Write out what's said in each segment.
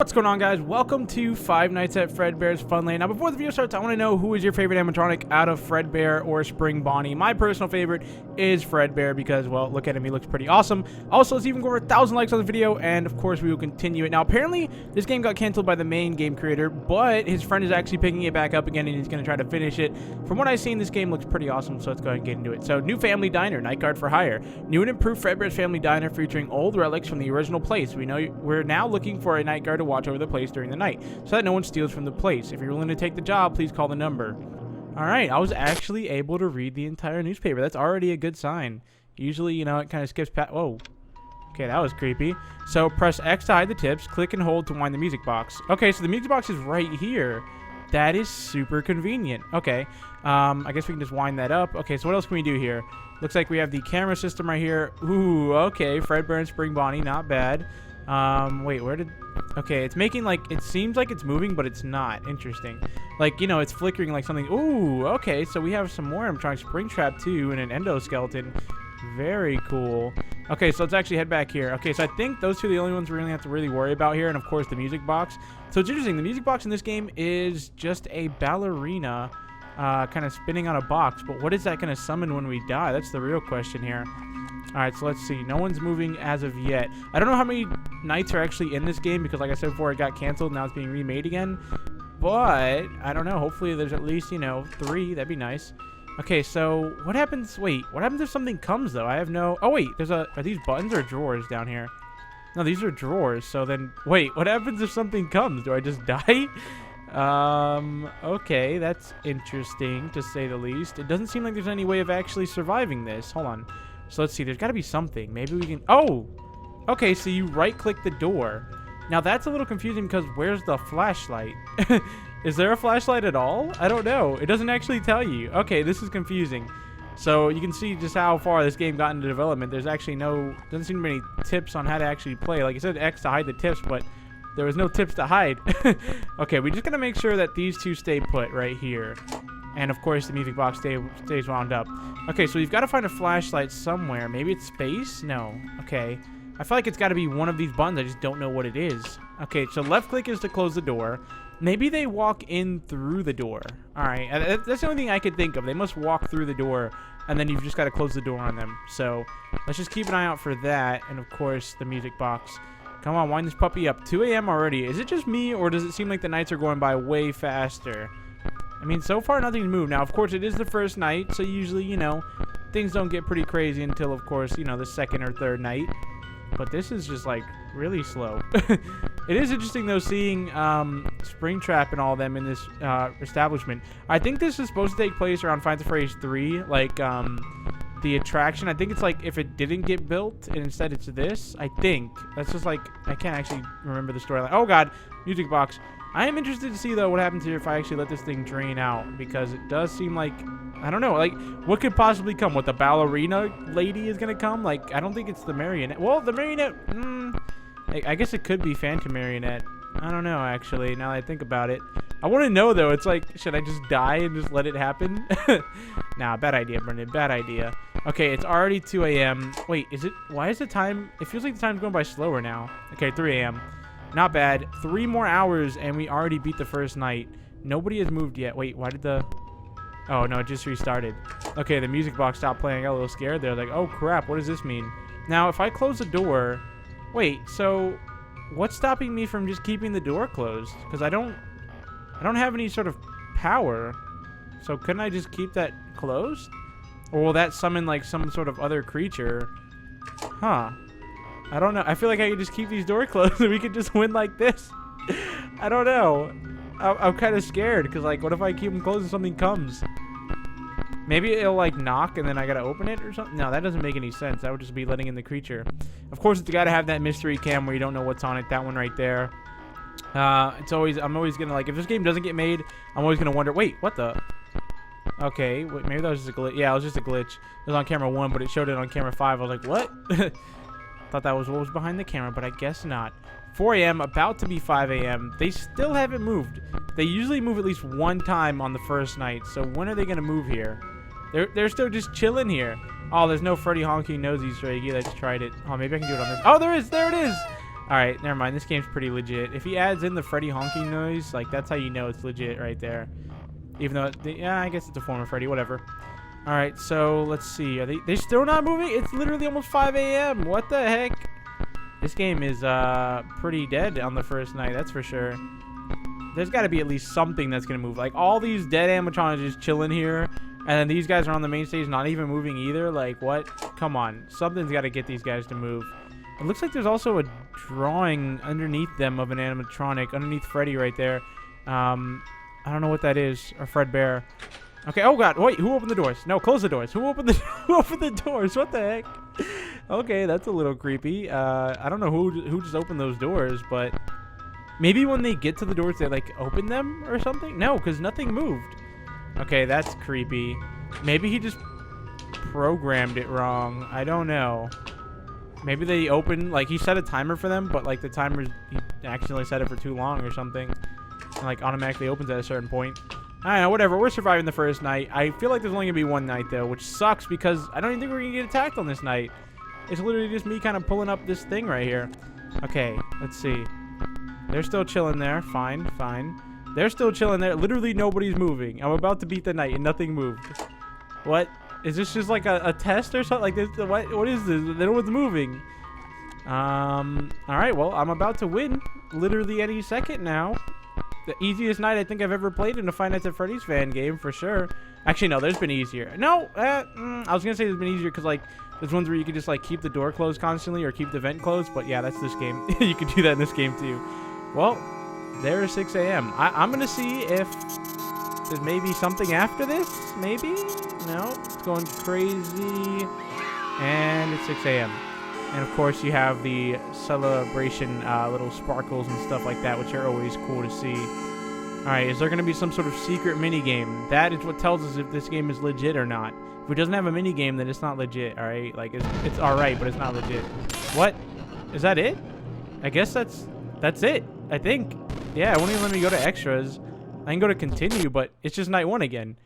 What's going on, guys? Welcome to Five Nights at Fredbear's Funland. Now, before the video starts, I want to know who is your favorite animatronic out of Fredbear or Spring Bonnie. My personal favorite is Fredbear because, well, look at him. He looks pretty awesome. Also, let's even go over 1,000 likes on the video, and of course, we will continue it. Now, apparently, this game got canceled by the main game creator, but his friend is actually picking it back up again, and he's going to try to finish it. From what I've seen, this game looks pretty awesome, so let's go ahead and get into it. So, new family diner, night guard for hire. New and improved Fredbear's family diner featuring old relics from the original place. We're now looking for a night guard to watch over the place during the night so that no one steals from the place. If you're willing to take the job, please call the number. Alright, I was actually able to read the entire newspaper. That's already a good sign. Usually, you know, it kind of skips past. Whoa. Okay, that was creepy. So press X to hide the tips, click and hold to wind the music box. Okay, so the music box is right here. That is super convenient. Okay, I guess we can just wind that up. Okay, so what else can we do here? Looks like we have the camera system right here. Ooh, okay, Fredbear and Spring Bonnie, not bad. Wait, where did... Okay, it's making, like, it seems like it's moving, but it's not. Interesting. Like, you know, it's flickering like something. Ooh, okay, so we have some more animatronics. Springtrap 2 and an endoskeleton. Very cool. Okay, so let's actually head back here. Okay, so I think those two are the only ones we really have to really worry about here, and of course the music box. So it's interesting. The music box in this game is just a ballerina kind of spinning on a box, but what is that going to summon when we die? That's the real question here. Alright, so let's see. No one's moving as of yet. I don't know how many nights are actually in this game because, like I said before, it got canceled. Now it's being remade again. But, I don't know. Hopefully there's at least, you know, 3. That'd be nice. Okay, so what happens? Wait, what happens if something comes, though? I have no... Oh, wait. Are these buttons or drawers down here? No, these are drawers. So then... Wait, what happens if something comes? Do I just die? Okay. That's interesting, to say the least. It doesn't seem like there's any way of actually surviving this. Hold on. So let's see, there's got to be something. Maybe we can... Oh! Okay, so you right-click the door. Now, that's a little confusing because where's the flashlight? Is there a flashlight at all? I don't know. It doesn't actually tell you. Okay, this is confusing. So you can see just how far this game got into development. There's actually doesn't seem to be any tips on how to actually play. Like, it said X to hide the tips, but there was no tips to hide. Okay, we're just going to make sure that these two stay put right here. And, of course, the music box stays wound up. Okay, so you've got to find a flashlight somewhere. Maybe it's space? No. Okay. I feel like it's got to be one of these buttons. I just don't know what it is. Okay, so left click is to close the door. Maybe they walk in through the door. All right. That's the only thing I could think of. They must walk through the door, and then you've just got to close the door on them. So let's just keep an eye out for that. And, of course, the music box. Come on, wind this puppy up. 2 a.m. already. Is it just me, or does it seem like the nights are going by way faster? I mean, so far, nothing's moved. Now, of course, it is the first night, so usually, you know, things don't get pretty crazy until, of course, you know, the second or third night. But this is just, like, really slow. It is interesting, though, seeing Springtrap and all of them in this establishment. I think this is supposed to take place around Find the Phrase 3, like, the attraction. I think it's, like, if it didn't get built, and instead it's this, I think. That's just, like, I can't actually remember the storyline. Oh, God, music box. I am interested to see, though, what happens here if I actually let this thing drain out, because it does seem like, I don't know, like, what could possibly come? What, the ballerina lady is going to come? Like, I don't think it's the marionette. Well, the marionette, I guess it could be Phantom Marionette. I don't know, actually, now that I think about it. I want to know, though. It's like, should I just die and just let it happen? Nah, bad idea, Brendan, bad idea. Okay, it's already 2 a.m. Wait, is it, why is the time, it feels like the time's going by slower now. Okay, 3 a.m. Not bad. 3 more hours, and we already beat the first night. Nobody has moved yet. Wait, why did the... Oh, no, it just restarted. Okay, the music box stopped playing. I got a little scared there. Like, oh, crap, what does this mean? Now, if I close the door... Wait, so... What's stopping me from just keeping the door closed? Because I don't have any sort of power. So couldn't I just keep that closed? Or will that summon, like, some sort of other creature? Huh. I don't know. I feel like I could just keep these doors closed and we could just win like this. I don't know. I'm kind of scared because, like, what if I keep them closed and something comes? Maybe it'll, like, knock and then I got to open it or something? No, that doesn't make any sense. That would just be letting in the creature. Of course, it's got to have that mystery cam where you don't know what's on it. That one right there. I'm always going to, like, if this game doesn't get made, I'm always going to wonder, wait, what the... Okay, wait, maybe that was just a glitch. Yeah, it was just a glitch. It was on camera 1, but it showed it on camera 5. I was like, what? Thought that was what was behind the camera, but I guess not. 4 a.m., about to be 5 a.m. They still haven't moved. They usually move at least one time on the first night, so when are they going to move here? They're still just chilling here. Oh, there's no Freddy honking nose Easter egg. Let's try it. Oh, maybe I can do it on this. Oh, there is. There it is. Alright, never mind. This game's pretty legit. If he adds in the Freddy honking noise, like, that's how you know it's legit right there. Even though, yeah, I guess it's a form of Freddy, whatever. Alright, so let's see. Are they still not moving? It's literally almost 5 a.m. What the heck? This game is pretty dead on the first night, that's for sure. There's got to be at least something that's going to move. Like, all these dead animatronics just chilling here, and then these guys are on the main stage not even moving either. Like, what? Come on. Something's got to get these guys to move. It looks like there's also a drawing underneath them of an animatronic, underneath Freddy right there. I don't know what that is. Or Fredbear. Okay, oh god, wait, who opened the doors? No, close the doors. Who opened the doors? What the heck? Okay, that's a little creepy. I don't know who just opened those doors, but maybe when they get to the doors, they, like, open them or something? No, because nothing moved. Okay, that's creepy. Maybe he just programmed it wrong. I don't know. Maybe they open, like, he set a timer for them, but, like, the timer, he accidentally set it for too long or something. And, like, automatically opens at a certain point. I don't know, whatever. We're surviving the first night. I feel like there's only going to be one night, though, which sucks because I don't even think we're going to get attacked on this night. It's literally just me kind of pulling up this thing right here. Okay, let's see. They're still chilling there. Fine, fine. They're still chilling there. Literally nobody's moving. I'm about to beat the night and nothing moved. What? Is this just like a test or something? Like this? What is this? No one's moving. Alright, well, I'm about to win. Literally any second now. The easiest night I think I've ever played in a Five Nights at Freddy's fan game, for sure. Actually, no, there's been easier. No, I was going to say there's been easier because, like, there's ones where you can just, like, keep the door closed constantly or keep the vent closed. But, yeah, that's this game. You can do that in this game, too. Well, there's 6 a.m. I'm going to see if there's maybe something after this. Maybe? No, it's going crazy. And it's 6 a.m. And, of course, you have the celebration little sparkles and stuff like that, which are always cool to see. All right, is there going to be some sort of secret minigame? That is what tells us if this game is legit or not. If it doesn't have a minigame, then it's not legit, all right? Like, it's all right, but it's not legit. What? Is that it? I guess that's it, I think. Yeah, it won't even let me go to extras. I can go to continue, but it's just night one again.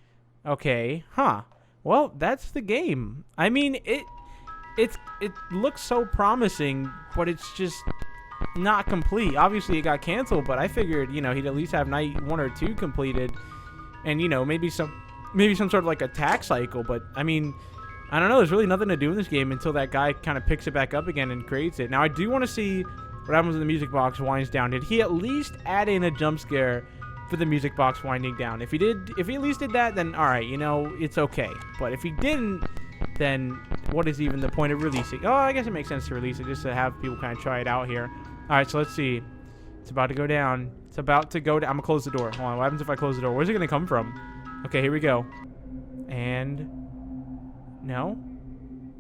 Okay, huh. Well, that's the game. I mean, it looks so promising, but it's just not complete. Obviously, it got canceled, but I figured, you know, he'd at least have night 1 or 2 completed, and, you know, maybe some sort of like attack cycle. But I mean, I don't know. There's really nothing to do in this game until that guy kind of picks it back up again and creates it. Now, I do want to see what happens when the music box winds down. Did he at least add in a jump scare for the music box winding down? If he at least did that, then all right, you know, it's okay. But if he didn't, then what is even the point of releasing? Oh, I guess it makes sense to release it just to have people kind of try it out here. All right, so let's see. It's about to go down. It's about to go down. I'm gonna close the door. Hold on. What happens if I close the door? Where's it gonna come from? Okay, here we go. And no.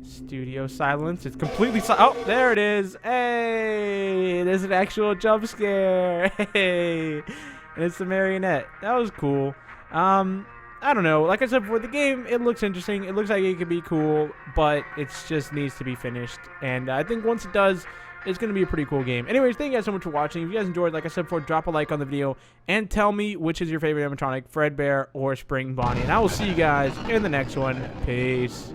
Studio silence. It's completely silent. Oh, there it is. Hey, there's an actual jump scare. Hey, and it's the marionette. That was cool. I don't know. Like I said before, the game, it looks interesting. It looks like it could be cool, but it just needs to be finished. And I think once it does, it's going to be a pretty cool game. Anyways, thank you guys so much for watching. If you guys enjoyed, like I said before, drop a like on the video and tell me which is your favorite animatronic, Fredbear or Spring Bonnie. And I will see you guys in the next one. Peace.